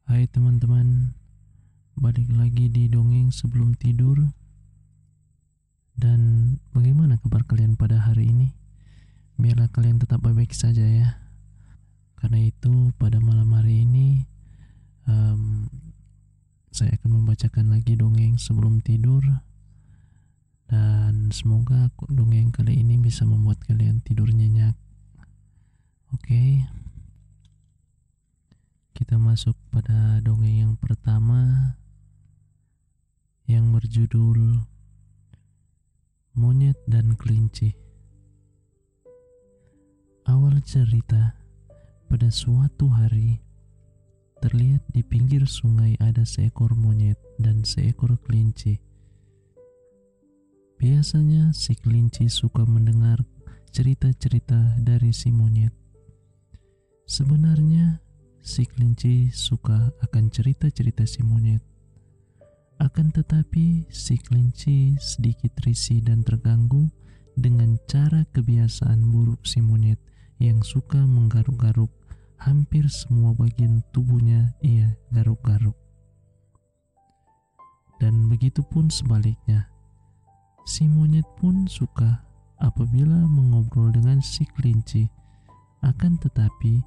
Hai teman-teman, balik lagi di dongeng sebelum tidur. Dan bagaimana kabar kalian pada hari ini? Biarlah kalian tetap baik-baik saja ya. Karena itu pada malam hari ini saya akan membacakan lagi dongeng sebelum tidur. Dan semoga dongeng kali ini bisa membuat kalian tidur nyenyak. Oke, kita masuk pada dongeng yang pertama yang berjudul Monyet dan Kelinci. Awal cerita, pada suatu hari, terlihat di pinggir sungai ada seekor monyet dan seekor kelinci. Biasanya si kelinci suka mendengar cerita-cerita dari si monyet. Sebenarnya si kelinci suka akan cerita-cerita si monyet. Akan tetapi si kelinci sedikit risih dan terganggu dengan cara kebiasaan buruk si monyet yang suka menggaruk-garuk. Hampir semua bagian tubuhnya ia garuk-garuk. Dan begitu pun sebaliknya. Si monyet pun suka apabila mengobrol dengan si kelinci. Akan tetapi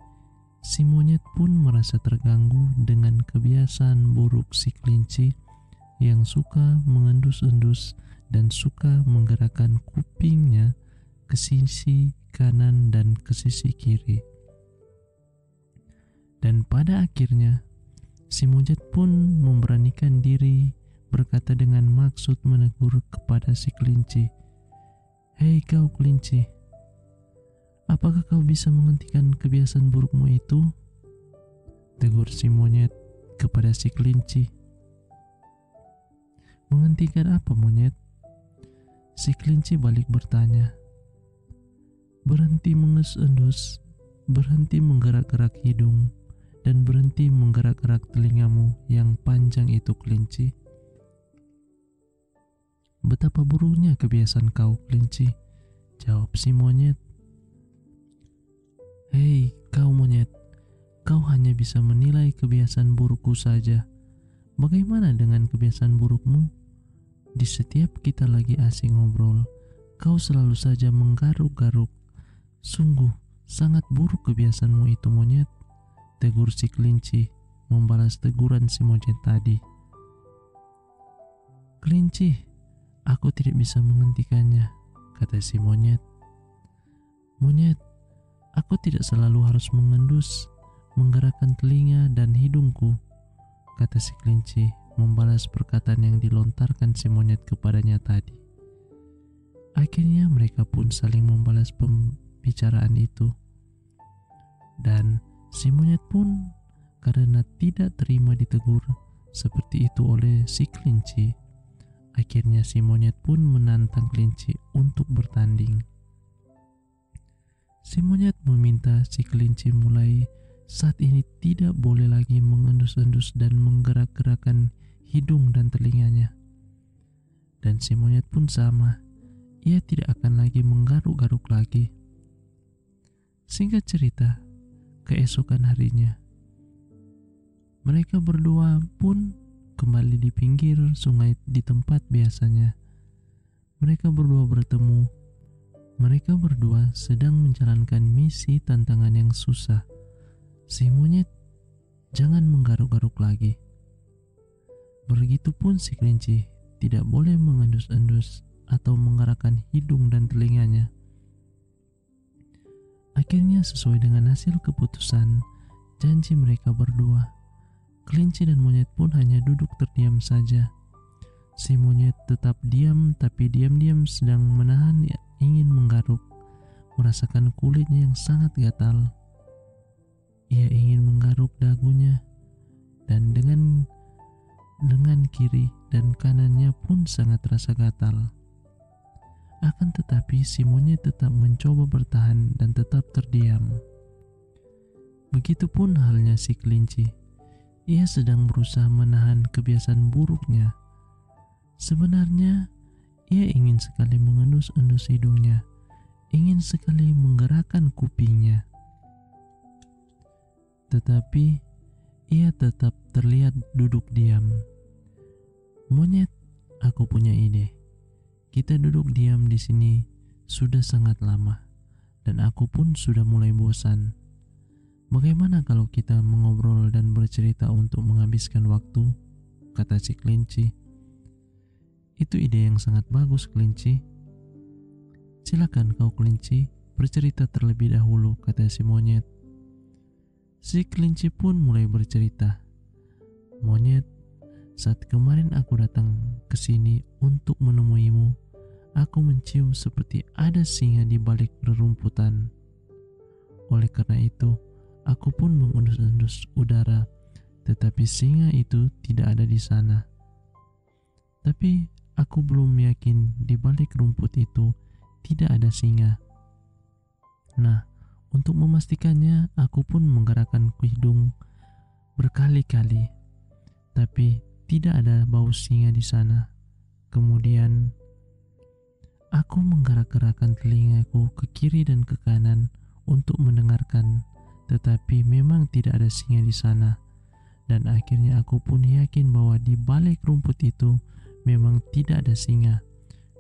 si monyet pun merasa terganggu dengan kebiasaan buruk si kelinci yang suka mengendus-endus dan suka menggerakkan kupingnya ke sisi kanan dan ke sisi kiri. Dan pada akhirnya, si monyet pun memberanikan diri berkata dengan maksud menegur kepada si kelinci, "Hei kau kelinci, apakah kau bisa menghentikan kebiasaan burukmu itu?" Tegur si monyet kepada si kelinci. "Menghentikan apa, monyet?" Si kelinci balik bertanya. "Berhenti mengendus-endus, berhenti menggerak-gerak hidung, dan berhenti menggerak-gerak telingamu yang panjang itu, kelinci." "Betapa buruknya kebiasaan kau, kelinci," jawab si monyet. "Hei, kau monyet, kau hanya bisa menilai kebiasaan burukku saja. Bagaimana dengan kebiasaan burukmu? Di setiap kita lagi asing ngobrol, kau selalu saja menggaruk-garuk. Sungguh, sangat buruk kebiasaanmu itu, monyet," tegur si kelinci, membalas teguran si monyet tadi. "Kelinci, aku tidak bisa menghentikannya," kata si monyet. "Monyet, aku tidak selalu harus mengendus, menggerakkan telinga dan hidungku," kata si kelinci, membalas perkataan yang dilontarkan si monyet kepadanya tadi. Akhirnya mereka pun saling membalas pembicaraan itu. Dan si monyet pun karena tidak terima ditegur seperti itu oleh si kelinci, akhirnya si monyet pun menantang kelinci untuk bertanding. Si monyet meminta si kelinci mulai saat ini tidak boleh lagi mengendus-endus dan menggerak-gerakkan hidung dan telinganya. Dan si monyet pun sama, ia tidak akan lagi menggaruk-garuk lagi. Singkat cerita, keesokan harinya, mereka berdua pun kembali di pinggir sungai di tempat biasanya. Mereka berdua bertemu. Mereka berdua sedang menjalankan misi tantangan yang susah. Si monyet jangan menggaruk-garuk lagi. Begitupun si kelinci tidak boleh mengendus-endus atau menggerakkan hidung dan telinganya. Akhirnya sesuai dengan hasil keputusan janji mereka berdua, kelinci dan monyet pun hanya duduk terdiam saja. Si monyet tetap diam, tapi diam-diam sedang menahan ingin menggaruk, merasakan kulitnya yang sangat gatal. Ia ingin menggaruk dagunya, dan dengan kiri dan kanannya pun sangat terasa gatal. Akan tetapi si monyet tetap mencoba bertahan dan tetap terdiam. Begitupun halnya si kelinci. Ia sedang berusaha menahan kebiasaan buruknya. Sebenarnya ia ingin sekali mengendus-endus hidungnya, ingin sekali menggerakkan kupingnya. Tetapi Ia tetap terlihat duduk diam. Monyet, aku punya ide. Kita duduk diam di sini sudah sangat lama, dan aku pun sudah mulai bosan. Bagaimana kalau kita mengobrol dan bercerita untuk menghabiskan waktu? Kata si kelinci. Itu ide yang sangat bagus, kelinci. Silakan kau kelinci, bercerita terlebih dahulu, kata si monyet. Si kelinci pun mulai bercerita. Monyet, saat kemarin aku datang ke sini untuk menemuimu, aku mencium seperti ada singa di balik rerumputan. Oleh karena itu, aku pun mengendus-endus udara, tetapi singa itu tidak ada di sana. Tapi aku belum yakin di balik rumput itu tidak ada singa. Nah, untuk memastikannya, aku pun menggerakkan hidung berkali-kali, tapi tidak ada bau singa di sana. Kemudian, aku menggerak-gerakkan telingaku ke kiri dan ke kanan untuk mendengarkan, tetapi memang tidak ada singa di sana. Dan akhirnya aku pun yakin bahwa di balik rumput itu memang tidak ada singa.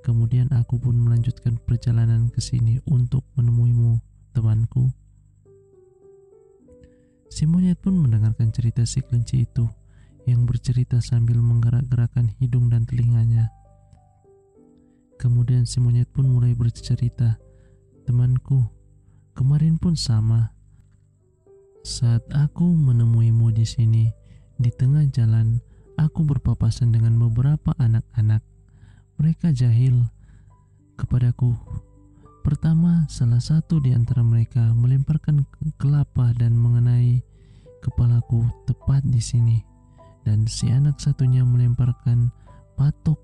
Kemudian aku pun melanjutkan perjalanan ke sini untuk menemuimu, temanku. Si monyet pun mendengarkan cerita si kelinci itu, yang bercerita sambil menggerak-gerakkan hidung dan telinganya. Kemudian si monyet pun mulai bercerita, temanku, kemarin pun sama. Saat aku menemuimu di sini, di tengah jalan, aku berpapasan dengan beberapa anak-anak. Mereka jahil kepadaku. Pertama, salah satu di antara mereka melemparkan kelapa dan mengenai kepalaku tepat di sini. Dan si anak satunya melemparkan patok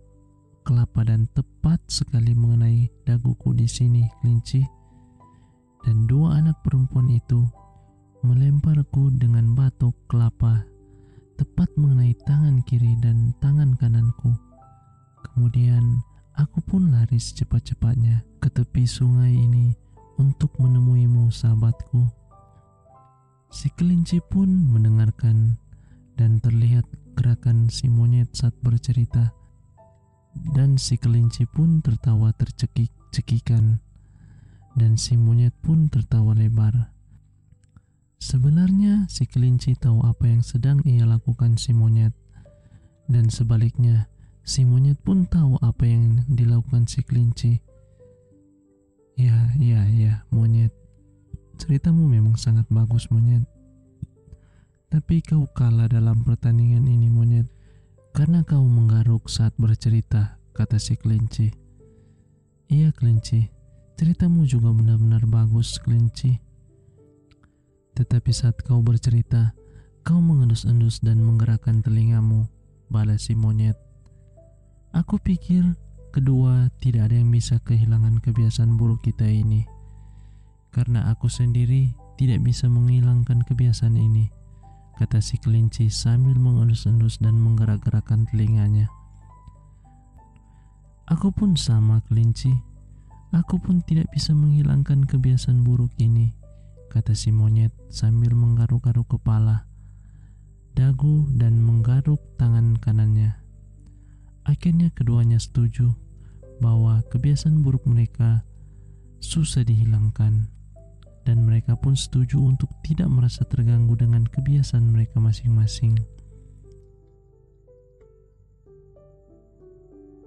kelapa dan tepat sekali mengenai daguku di sini, kelinci. Dan dua anak perempuan itu melemparku dengan batok kelapa tepat mengenai tangan kiri dan tangan kananku. Kemudian aku pun lari secepat-cepatnya ke tepi sungai ini untuk menemuimu, sahabatku. Si kelinci pun mendengarkan dan terlihat gerakan si monyet saat bercerita. Dan si kelinci pun tertawa tercekik-cekikan, dan si monyet pun tertawa lebar. Sebenarnya si kelinci tahu apa yang sedang ia lakukan si monyet, dan sebaliknya si monyet pun tahu apa yang dilakukan si kelinci. Ya, monyet. Ceritamu memang sangat bagus, monyet. Tapi kau kalah dalam pertandingan ini, monyet, karena kau menggaruk saat bercerita, kata si kelinci. Iya, kelinci. Ceritamu juga benar-benar bagus, kelinci. Tetapi saat kau bercerita, kau mengendus-endus dan menggerakkan telingamu, balas si monyet. Aku pikir kedua tidak ada yang bisa kehilangan kebiasaan buruk kita ini, karena aku sendiri tidak bisa menghilangkan kebiasaan ini, kata si kelinci sambil mengendus-endus dan menggerak-gerakkan telinganya. Aku pun sama, kelinci. Aku pun tidak bisa menghilangkan kebiasaan buruk ini, kata si monyet sambil menggaruk-garuk kepala, dagu dan menggaruk tangan kanannya. Akhirnya keduanya setuju bahwa kebiasaan buruk mereka susah dihilangkan, dan mereka pun setuju untuk tidak merasa terganggu dengan kebiasaan mereka masing-masing.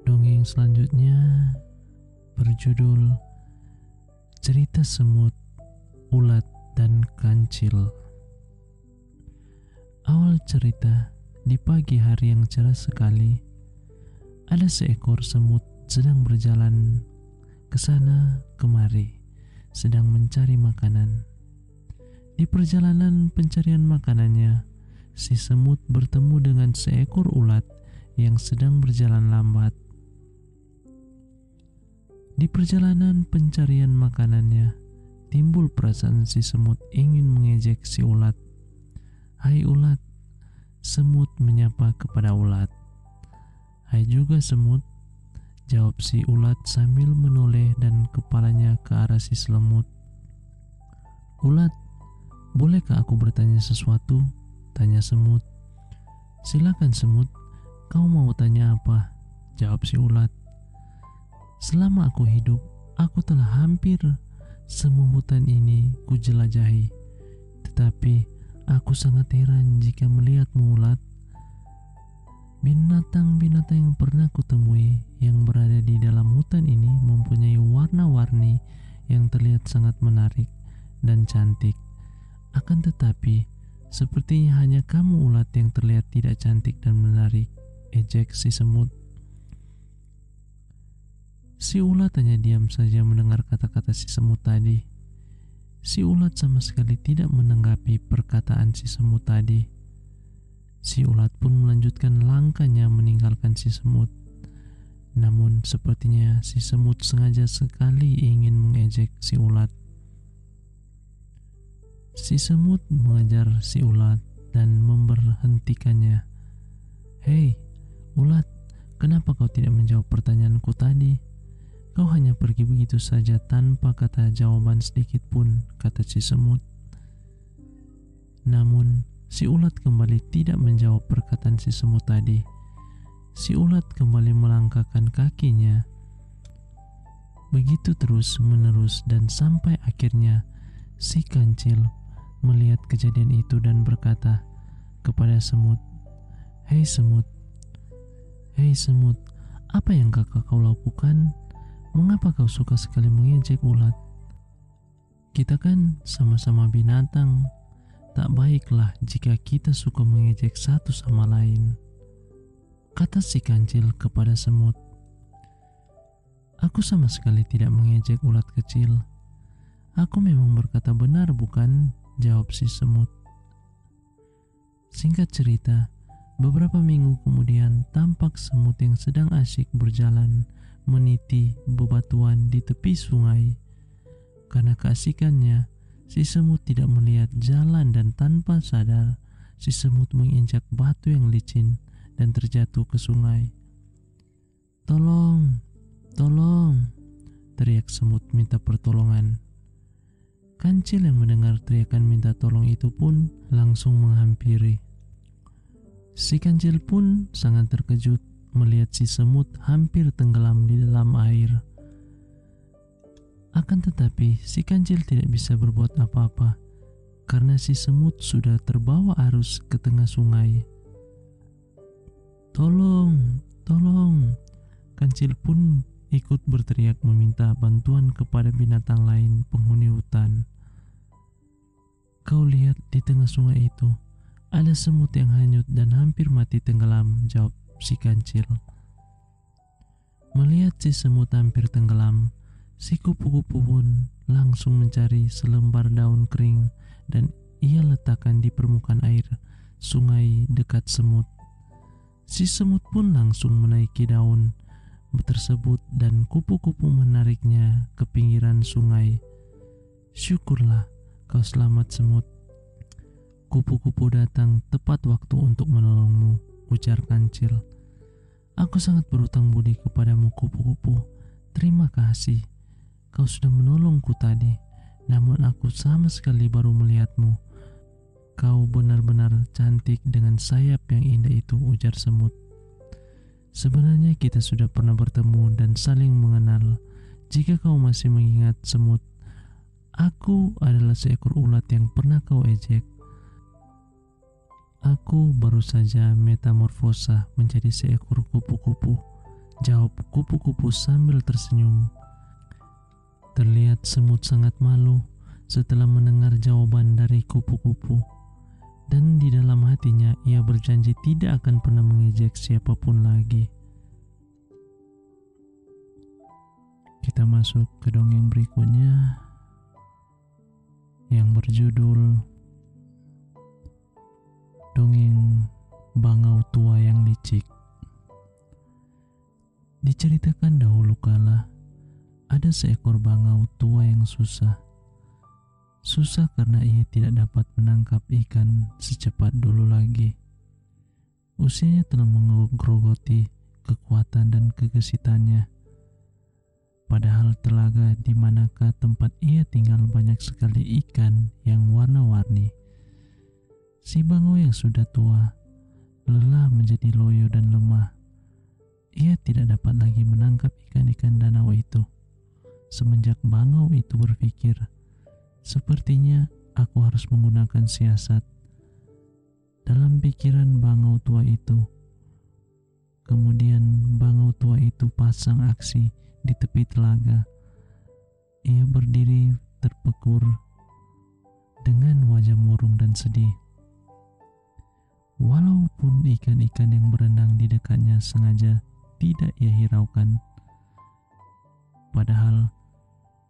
Dongeng selanjutnya berjudul Cerita Semut, Ulat, dan Kancil. Awal cerita, di pagi hari yang cerah sekali, ada seekor semut sedang berjalan ke sana kemari, sedang mencari makanan. Di perjalanan pencarian makanannya, si semut bertemu dengan seekor ulat yang sedang berjalan lambat. Di perjalanan pencarian makanannya, timbul perasaan si semut ingin mengejek si ulat. Hai ulat, semut menyapa kepada ulat. Hai juga semut, jawab si ulat sambil menoleh dan kepalanya ke arah si semut. Ulat, bolehkah aku bertanya sesuatu? tanya semut. Silakan semut, kau mau tanya apa? Jawab si ulat. Selama aku hidup, aku telah hampir semua hutan ini kujelajahi. Tetapi aku sangat heran jika melihatmu ulat. Binatang-binatang yang pernah kutemui yang berada di dalam hutan ini mempunyai warna-warni yang terlihat sangat menarik dan cantik. Akan tetapi, sepertinya hanya kamu ulat yang terlihat tidak cantik dan menarik, ejek si semut. Si ulat hanya diam saja mendengar kata-kata si semut tadi. Si ulat sama sekali tidak menanggapi perkataan si semut tadi. Si ulat pun melanjutkan langkahnya meninggalkan si semut. Namun sepertinya si semut sengaja sekali ingin mengejek si ulat. Si semut mengejar si ulat dan memberhentikannya. Hei, ulat, kenapa kau tidak menjawab pertanyaanku tadi? Kau hanya pergi begitu saja tanpa kata jawaban sedikit pun, kata si semut. Namun, si ulat kembali tidak menjawab perkataan si semut tadi. Si ulat kembali melangkahkan kakinya. Begitu terus menerus dan sampai akhirnya si kancil melihat kejadian itu dan berkata kepada semut, Hei semut, apa yang kakak kau lakukan? Mengapa kau suka sekali mengejek ulat? Kita kan sama-sama binatang. Tak baiklah jika kita suka mengejek satu sama lain, kata si kancil kepada semut. Aku sama sekali tidak mengejek ulat kecil. Aku memang berkata benar bukan? Jawab si semut. Singkat cerita, beberapa minggu kemudian tampak semut yang sedang asyik berjalan meniti bebatuan di tepi sungai. Karena keasikannya, si semut tidak melihat jalan dan tanpa sadar, si semut menginjak batu yang licin dan terjatuh ke sungai. Tolong, tolong, teriak semut minta pertolongan. Kancil yang mendengar teriakan minta tolong itu pun langsung menghampiri. Si kancil pun sangat terkejut melihat si semut hampir tenggelam di dalam air. Akan tetapi si kancil tidak bisa berbuat apa-apa karena si semut sudah terbawa arus ke tengah sungai. Tolong, tolong. Kancil pun ikut berteriak meminta bantuan kepada binatang lain penghuni hutan. Kau lihat di tengah sungai itu, ada semut yang hanyut dan hampir mati tenggelam, jawab si kancil. Melihat si semut hampir tenggelam, si kupu-kupu pun langsung mencari selembar daun kering dan ia letakkan di permukaan air sungai dekat semut. Si semut pun langsung menaiki daun tersebut dan kupu-kupu menariknya ke pinggiran sungai. Syukurlah kau selamat semut. Kupu-kupu datang tepat waktu untuk menolongmu, ujar kancil. Aku sangat berutang budi kepadamu kupu-kupu. Terima kasih. Kau sudah menolongku tadi, namun aku sama sekali baru melihatmu. Kau benar-benar cantik dengan sayap yang indah itu, ujar semut. Sebenarnya kita sudah pernah bertemu dan saling mengenal. Jika kau masih mengingat semut, aku adalah seekor ulat yang pernah kau ejek. Aku baru saja metamorfosa menjadi seekor kupu-kupu, jawab kupu-kupu sambil tersenyum. Terlihat semut sangat malu setelah mendengar jawaban dari kupu-kupu, dan di dalam hatinya ia berjanji tidak akan pernah mengejek siapapun lagi. Kita masuk ke dongeng berikutnya yang berjudul Dongeng Bangau Tua yang Licik. Diceritakan dahulu kala, ada seekor bangau tua yang susah. Susah karena ia tidak dapat menangkap ikan secepat dulu lagi. Usianya telah menggerogoti kekuatan dan kegesitannya. Padahal telaga di manakah tempat ia tinggal banyak sekali ikan yang warna-warni. Si bangau yang sudah tua, lelah menjadi loyo dan lemah. Ia tidak dapat lagi menangkap ikan-ikan danau itu. Semenjak bangau itu berpikir, sepertinya aku harus menggunakan siasat. Dalam pikiran bangau tua itu, kemudian bangau tua itu pasang aksi di tepi telaga. Ia berdiri terpekur dengan wajah murung dan sedih. Walaupun ikan-ikan yang berenang di dekatnya sengaja tidak ia hiraukan, padahal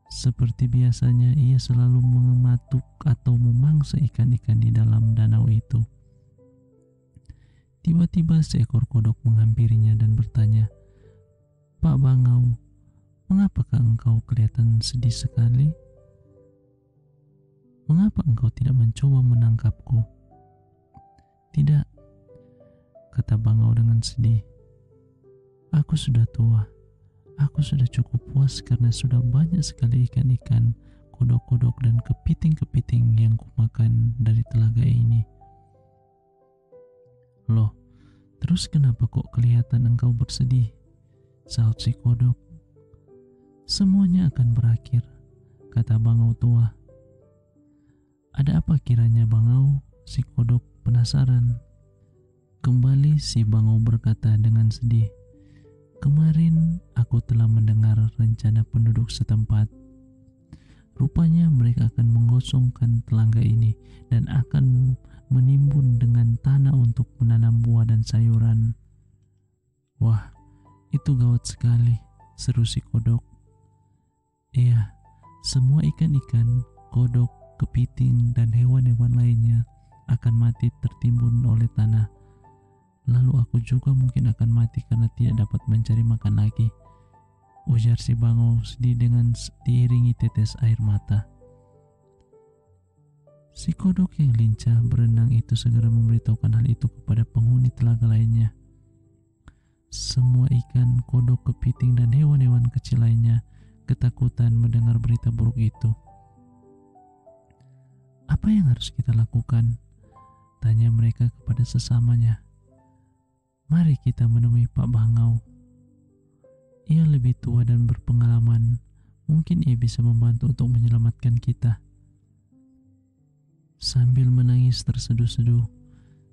seperti biasanya ia selalu mematuk atau memangsa ikan-ikan di dalam danau itu. Tiba-tiba seekor kodok menghampirinya dan bertanya, "Pak Bangau, mengapakah engkau kelihatan sedih sekali? Mengapa engkau tidak mencoba menangkapku?" "Tidak," kata bangau dengan sedih. "Aku sudah tua. Aku sudah cukup puas karena sudah banyak sekali ikan-ikan, kodok-kodok dan kepiting-kepiting yang kumakan dari telaga ini." "Loh, terus kenapa kok kelihatan engkau bersedih?" sahut si kodok. "Semuanya akan berakhir," kata bangau tua. "Ada apa kiranya bangau?" si kodok penasaran. Kembali si bangau berkata dengan sedih, "Kemarin aku telah mendengar rencana penduduk setempat. Rupanya mereka akan menggosongkan telaga ini dan akan menimbun dengan tanah untuk menanam buah dan sayuran." "Wah, itu gawat sekali," seru si kodok. "Iya, semua ikan-ikan, kodok, kepiting, dan hewan-hewan lainnya akan mati tertimbun oleh tanah. Lalu aku juga mungkin akan mati karena tidak dapat mencari makan lagi," ujar si bangau sedih dengan diiringi tetes air mata. Si kodok yang lincah berenang itu segera memberitahukan hal itu kepada penghuni telaga lainnya. Semua ikan, kodok, kepiting, dan hewan-hewan kecil lainnya ketakutan mendengar berita buruk itu. "Apa yang harus kita lakukan?" tanya mereka kepada sesamanya. "Mari kita menemui Pak Bangau. Ia lebih tua dan berpengalaman. Mungkin ia bisa membantu untuk menyelamatkan kita." Sambil menangis terseduh-seduh,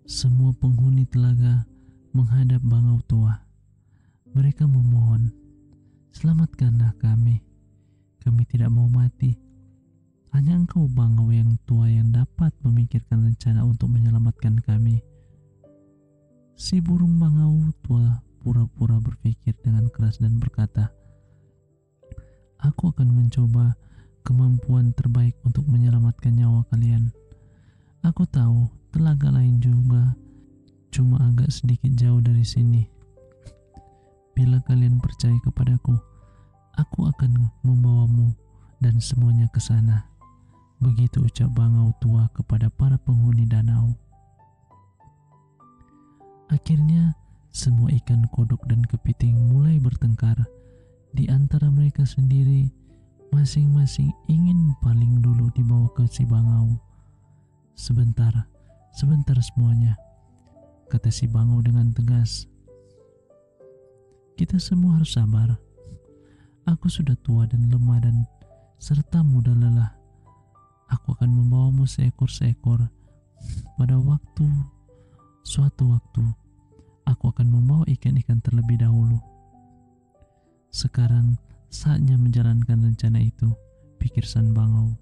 semua penghuni telaga menghadap bangau tua. Mereka memohon, "Selamatkanlah kami. Kami tidak mau mati. Hanya engkau bangau yang tua yang dapat memikirkan rencana untuk menyelamatkan kami." Si burung bangau tua pura-pura berpikir dengan keras dan berkata, "Aku akan mencoba kemampuan terbaik untuk menyelamatkan nyawa kalian. Aku tahu telaga lain juga cuma agak sedikit jauh dari sini. Bila kalian percaya kepadaku, aku akan membawamu dan semuanya ke sana." Begitu ucap bangau tua kepada para penghuni danau. Akhirnya, semua ikan, kodok, dan kepiting mulai bertengkar. Di antara mereka sendiri, masing-masing ingin paling dulu dibawa ke si bangau. Sebentar semuanya," kata si bangau dengan tegas. "Kita semua harus sabar. Aku sudah tua dan lemah dan serta mudah lelah. Aku akan membawamu seekor-seekor. Pada suatu waktu, aku akan membawa ikan-ikan terlebih dahulu. Sekarang saatnya menjalankan rencana itu," pikir sang bangau.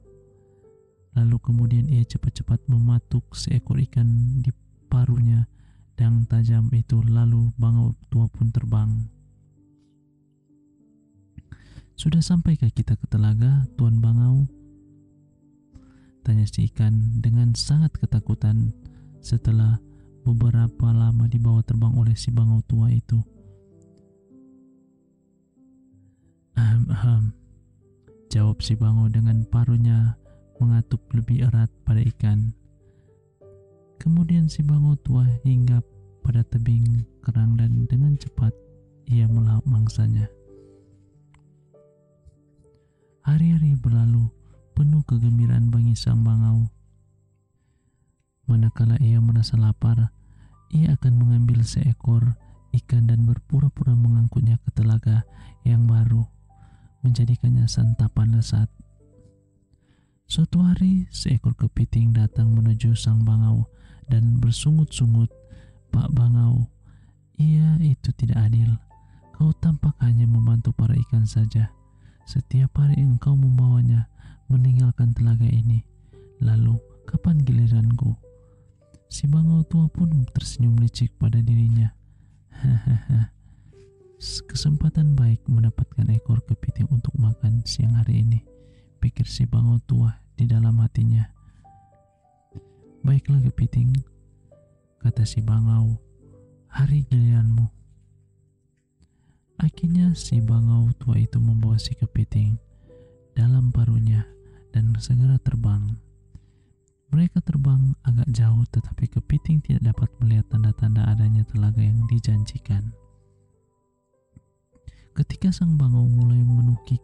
Lalu kemudian ia cepat-cepat mematuk seekor ikan di paruhnya dan tajam itu, lalu bangau tua pun terbang. "Sudah sampaikah kita ke telaga, Tuan Bangau?" tanya si ikan dengan sangat ketakutan setelah beberapa lama dibawa terbang oleh si bangau tua itu. "Ahem," jawab si bangau dengan paruhnya mengatup lebih erat pada ikan. Kemudian si bangau tua hinggap pada tebing kerang dan dengan cepat ia melahap mangsanya. Hari-hari berlalu penuh kegembiraan bagi sang bangau. Manakala ia merasa lapar, ia akan mengambil seekor ikan dan berpura-pura mengangkutnya ke telaga yang baru, menjadikannya santapan lezat. Suatu hari, seekor kepiting datang menuju sang bangau dan bersungut-sungut, "Pak Bangau, ia itu tidak adil. Kau tampak hanya membantu para ikan saja. Setiap hari engkau membawanya meninggalkan telaga ini. Lalu, kapan giliranku?" Si bangau tua pun tersenyum licik pada dirinya. Hahaha, kesempatan baik mendapatkan ekor kepiting untuk makan siang hari ini, pikir si bangau tua di dalam hatinya. "Baiklah kepiting," kata si bangau, "hari giliranmu." Akhirnya si bangau tua itu membawa si kepiting dalam paruhnya dan segera terbang. Mereka terbang agak jauh, tetapi kepiting tidak dapat melihat tanda-tanda adanya telaga yang dijanjikan. Ketika sang bangau mulai menukik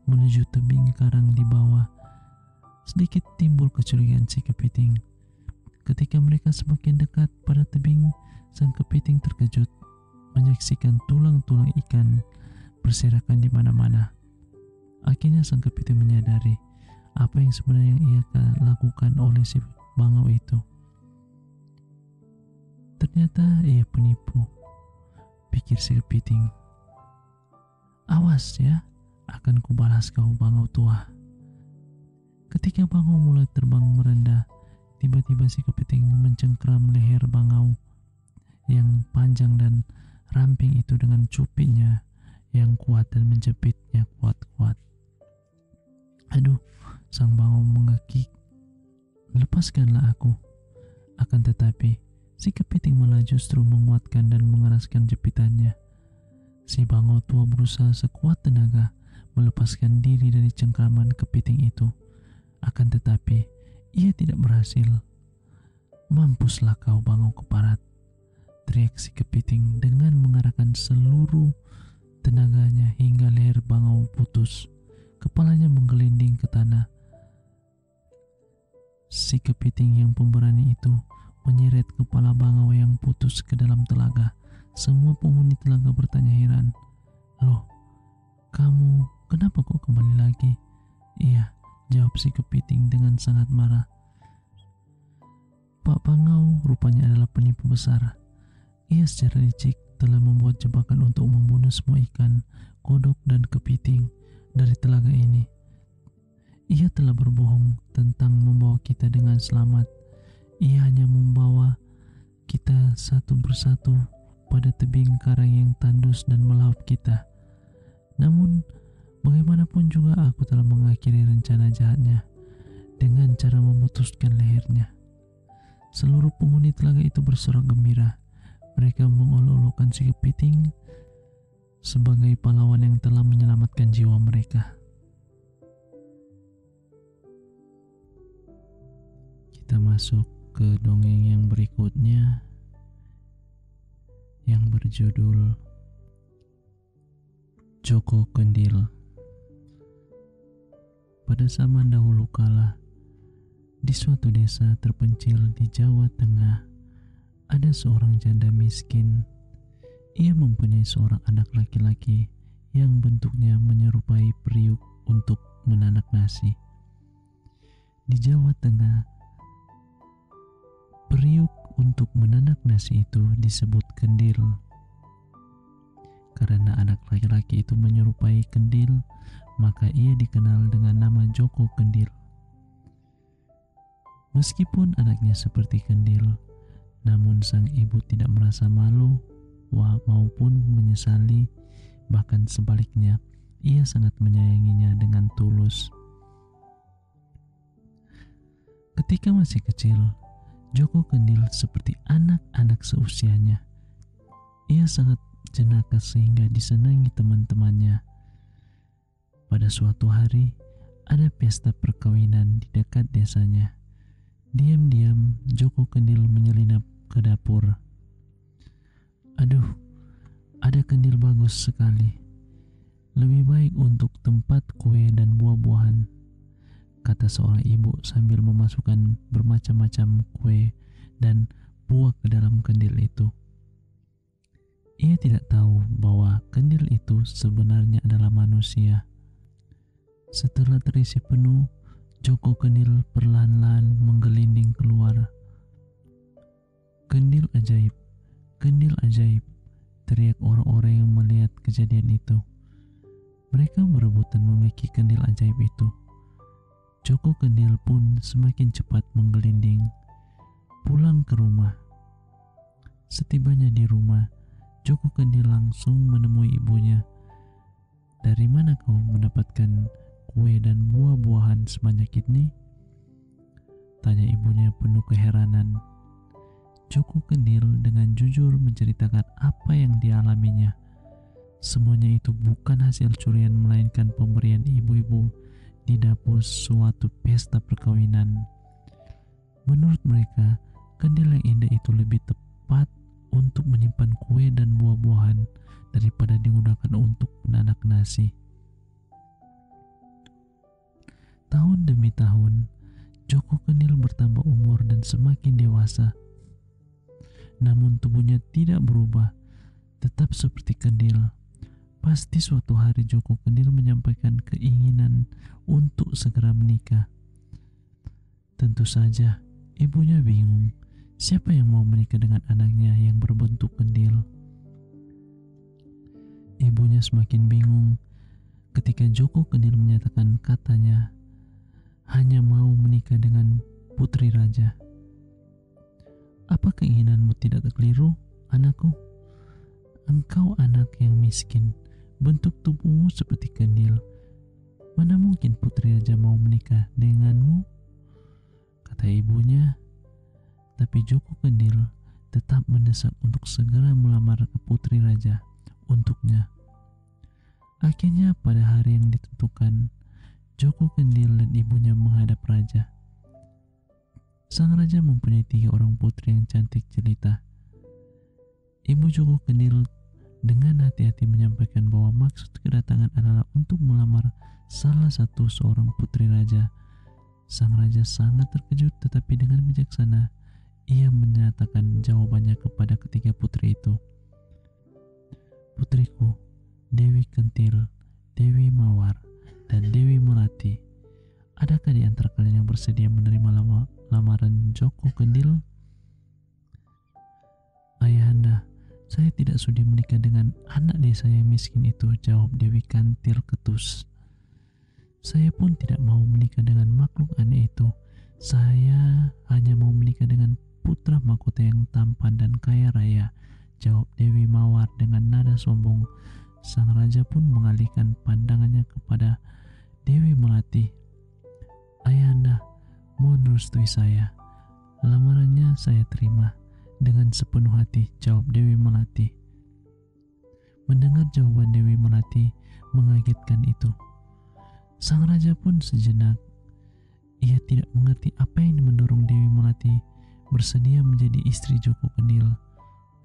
menuju tebing karang di bawah, sedikit timbul kecurigaan si kepiting. Ketika mereka semakin dekat pada tebing, sang kepiting terkejut menyaksikan tulang-tulang ikan berserakan di mana-mana. Akhirnya sang kepiting menyadari apa yang sebenarnya ia lakukan oleh si bangau itu. Ternyata ia penipu, pikir si kepiting. "Awas ya, akan kubalas kau bangau tua." Ketika bangau mulai terbang merendah, tiba-tiba si kepiting mencengkeram leher bangau yang panjang dan ramping itu dengan cupitnya yang kuat dan menjepitnya kuat-kuat. "Aduh," sang bangau mengekik, "lepaskanlah aku." Akan tetapi, si kepiting malah justru menguatkan dan mengeraskan jepitannya. Si bangau tua berusaha sekuat tenaga melepaskan diri dari cengkraman kepiting itu. Akan tetapi, ia tidak berhasil. "Mampuslah kau bangau keparat," teriak si kepiting dengan mengarahkan seluruh tenaganya hingga leher bangau putus. Kepalanya menggelinding ke tanah. Si kepiting yang pemberani itu menyeret kepala bangau yang putus ke dalam telaga. Semua penghuni telaga bertanya heran, "Loh, kamu kenapa kok kembali lagi?" "Iya," jawab si kepiting dengan sangat marah. "Pak Bangau rupanya adalah penipu besar. Ia secara licik telah membuat jebakan untuk membunuh semua ikan, kodok, dan kepiting dari telaga ini. Ia telah berbohong tentang membawa kita dengan selamat. Ia hanya membawa kita satu persatu pada tebing karang yang tandus dan melahap kita. Namun, bagaimanapun juga aku telah mengakhiri rencana jahatnya dengan cara memutuskan lehernya." Seluruh penghuni telaga itu bersorak gembira. Mereka mengolok-olokkan si kepiting sebagai pahlawan yang telah menyelamatkan jiwa mereka. Kita masuk ke dongeng yang berikutnya yang berjudul Joko Kendil. Pada zaman dahulu kala, di suatu desa terpencil di Jawa Tengah, ada seorang janda miskin. Ia mempunyai seorang anak laki-laki yang bentuknya menyerupai periuk untuk menanak nasi. Di Jawa Tengah, periuk untuk menanak nasi itu disebut kendil. Karena anak laki-laki itu menyerupai kendil, maka ia dikenal dengan nama Joko Kendil. Meskipun anaknya seperti kendil, namun sang ibu tidak merasa malu maupun menyesali, bahkan sebaliknya, ia sangat menyayanginya dengan tulus. Ketika masih kecil, Joko Kendil seperti anak-anak seusianya. Ia sangat jenaka sehingga disenangi teman-temannya. Pada suatu hari, ada pesta perkawinan di dekat desanya. Diam-diam, Joko Kendil menyelinap ke dapur. "Aduh, ada kendil bagus sekali. Lebih baik untuk tempat kue dan buah-buahan," kata seorang ibu sambil memasukkan bermacam-macam kue dan buah ke dalam kendil itu. Ia tidak tahu bahwa kendil itu sebenarnya adalah manusia. Setelah terisi penuh, joko kendil perlahan-lahan menggelinding keluar. Kendil ajaib, teriak orang-orang yang melihat kejadian itu. Mereka berebutan memiliki kendil ajaib itu. Joko kendil pun semakin cepat menggelinding pulang ke rumah. Setibanya di rumah, Joko kendil langsung menemui ibunya. "Dari mana kau mendapatkan kue dan buah-buahan sebanyak ini?" tanya ibunya penuh keheranan. Joko kendil dengan jujur menceritakan apa yang dialaminya. Semuanya itu bukan hasil curian, melainkan pemberian ibu-ibu di dapur suatu pesta perkawinan. Menurut mereka, kendil yang indah itu lebih tepat untuk menyimpan kue dan buah-buahan daripada digunakan untuk menanak nasi. Tahun demi tahun, Joko kendil bertambah umur dan semakin dewasa. Namun tubuhnya tidak berubah, tetap seperti kendil. Pasti suatu hari Joko kendil menyampaikan keinginan untuk segera menikah. Tentu saja, ibunya bingung. Siapa yang mau menikah dengan anaknya yang berbentuk kendil? Ibunya semakin bingung ketika Joko kendil menyatakan katanya hanya mau menikah dengan putri raja. "Apa keinginanmu tidak keliru, anakku? Engkau anak yang miskin, bentuk tubuhmu seperti kendil. Mana mungkin putri raja mau menikah denganmu?" kata ibunya. Tapi Joko kendil tetap mendesak untuk segera melamar ke putri raja untuknya. Akhirnya pada hari yang ditentukan, Joko kendil dan ibunya menghadap raja. Sang raja mempunyai 3 orang putri yang cantik jelita. Ibu Joko kendil dengan hati-hati menyampaikan bahwa maksud kedatangan adalah untuk melamar salah satu seorang putri raja. Sang raja sangat terkejut, tetapi dengan bijaksana ia menyatakan jawabannya kepada ketiga putri itu. "Putriku, Dewi Kentil, Dewi Mawar, dan Dewi Melati. Adakah di antara kalian yang bersedia menerima lamaran Joko kendil?" "Ayahanda, saya tidak sudi menikah dengan anak desa yang miskin itu," jawab Dewi Kantil ketus. "Saya pun tidak mau menikah dengan makhluk aneh itu. Saya hanya mau menikah dengan putra mahkota yang tampan dan kaya raya," jawab Dewi Mawar dengan nada sombong. Sang raja pun mengalihkan pandangannya kepada Dewi Melati. "Ayahanda, mohon restui saya. Lamarannya saya terima dengan sepenuh hati," jawab Dewi Melati. Mendengar jawaban Dewi Melati mengagetkan itu, sang raja pun sejenak. Ia tidak mengerti apa yang mendorong Dewi Melati bersedia menjadi istri Joko kendil.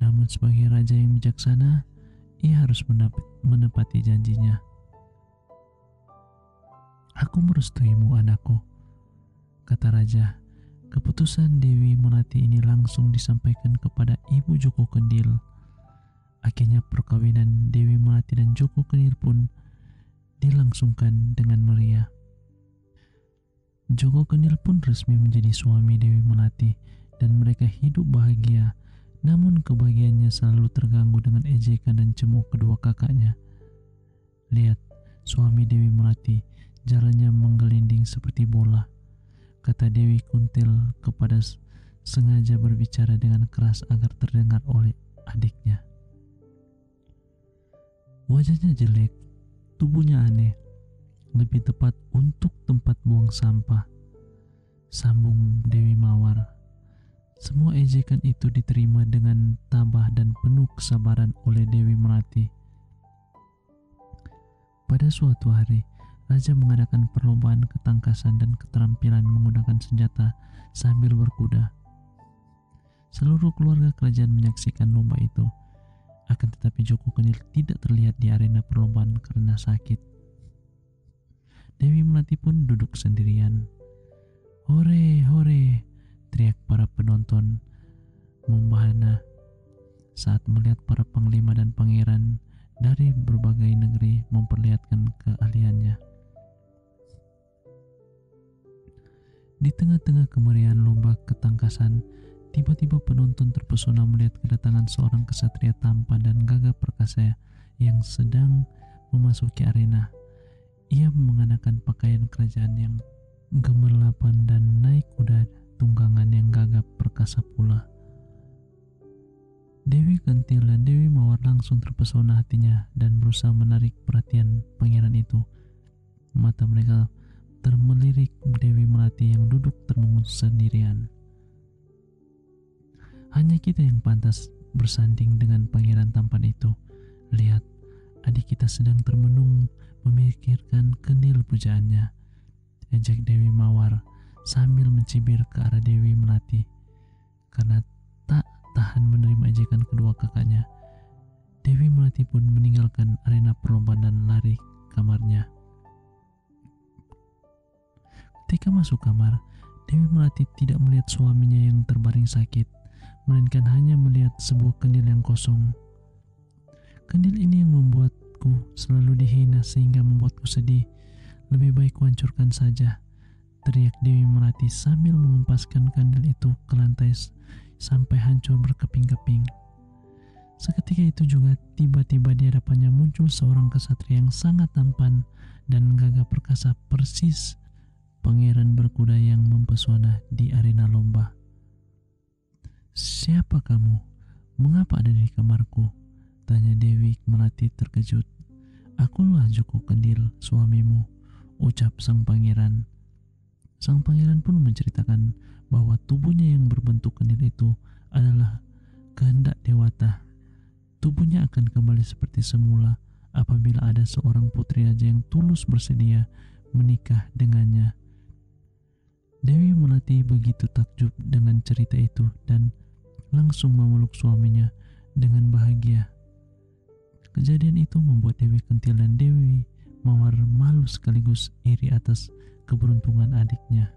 Namun sebagai raja yang bijaksana, ia harus menepati janjinya. "Aku merestuimu, anakku," kata raja. Keputusan Dewi Melati ini langsung disampaikan kepada ibu Joko kendil. Akhirnya perkawinan Dewi Melati dan Joko kendil pun dilangsungkan dengan meriah. Joko kendil pun resmi menjadi suami Dewi Melati dan mereka hidup bahagia. Namun kebahagiaannya selalu terganggu dengan ejekan dan cemooh kedua kakaknya. "Lihat, suami Dewi Melati, jalannya menggelinding seperti bola," kata Dewi Kuntil kepada sengaja berbicara dengan keras agar terdengar oleh adiknya. "Wajahnya jelek, tubuhnya aneh, lebih tepat untuk tempat buang sampah," sambung Dewi Mawar. Semua ejekan itu diterima dengan tabah dan penuh kesabaran oleh Dewi Melati. Pada suatu hari, raja mengadakan perlombaan ketangkasan dan keterampilan menggunakan senjata sambil berkuda. Seluruh keluarga kerajaan menyaksikan lomba itu. Akan tetapi Joko kendil tidak terlihat di arena perlombaan karena sakit. Dewi Melati pun duduk sendirian. "Hore, hore!" teriak para penonton. membahana saat melihat para panglima dan pangeran dari berbagai negeri memperlihatkan keahliannya. Di tengah-tengah kemeriahan lomba ketangkasan, tiba-tiba penonton terpesona melihat kedatangan seorang kesatria tampan dan gagah perkasa yang sedang memasuki arena. Ia mengenakan pakaian kerajaan yang gemerlapan dan naik kuda tunggangan yang gagah perkasa pula. Dewi Kentil dan Dewi Mawar langsung terpesona hatinya dan berusaha menarik perhatian pangeran itu. Mata mereka termelirik Dewi Melati yang duduk termenung sendirian. Hanya kita yang pantas bersanding dengan pangeran tampan itu. Lihat, adik kita sedang termenung memikirkan kendil pujaannya, ejek Dewi Mawar sambil mencibir ke arah Dewi Melati. Karena tak tahan menerima ejekan kedua kakaknya, Dewi Melati pun meninggalkan arena perlombaan dan lari kamarnya. Ketika masuk kamar, Dewi Melati tidak melihat suaminya yang terbaring sakit, melainkan hanya melihat sebuah kendil yang kosong. Kendil ini yang membuatku selalu dihina sehingga membuatku sedih. Lebih baik kuhancurkan saja, teriak Dewi Melati sambil mengempaskan kandil itu ke lantai sampai hancur berkeping-keping. Seketika itu juga tiba-tiba di hadapannya muncul seorang kesatria yang sangat tampan dan gagah perkasa, persis pangeran berkuda yang mempesona di arena lomba. "Siapa kamu? Mengapa ada di kamarku?" tanya Dewi Melati terkejut. "Akulah Joko Kendil, suamimu," ucap sang pangeran. Sang pangeran pun menceritakan bahwa tubuhnya yang berbentuk kendil itu adalah kehendak dewata. Tubuhnya akan kembali seperti semula apabila ada seorang putri raja yang tulus bersedia menikah dengannya. Dewi Melati begitu takjub dengan cerita itu dan langsung memeluk suaminya dengan bahagia. Kejadian itu membuat Dewi Kentil dan Dewi Mawar malu sekaligus iri atas keberuntungan adiknya.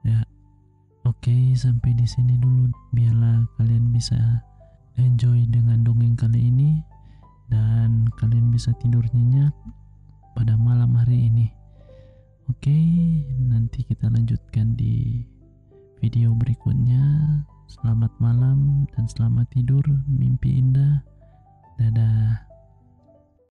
Ya, oke, sampai di sini dulu. Biarlah kalian bisa enjoy dengan dongeng kali ini dan kalian bisa tidur nyenyak pada malam hari ini. Oke, nanti kita lanjutkan di video berikutnya. Selamat malam dan selamat tidur, mimpi indah. Dadah.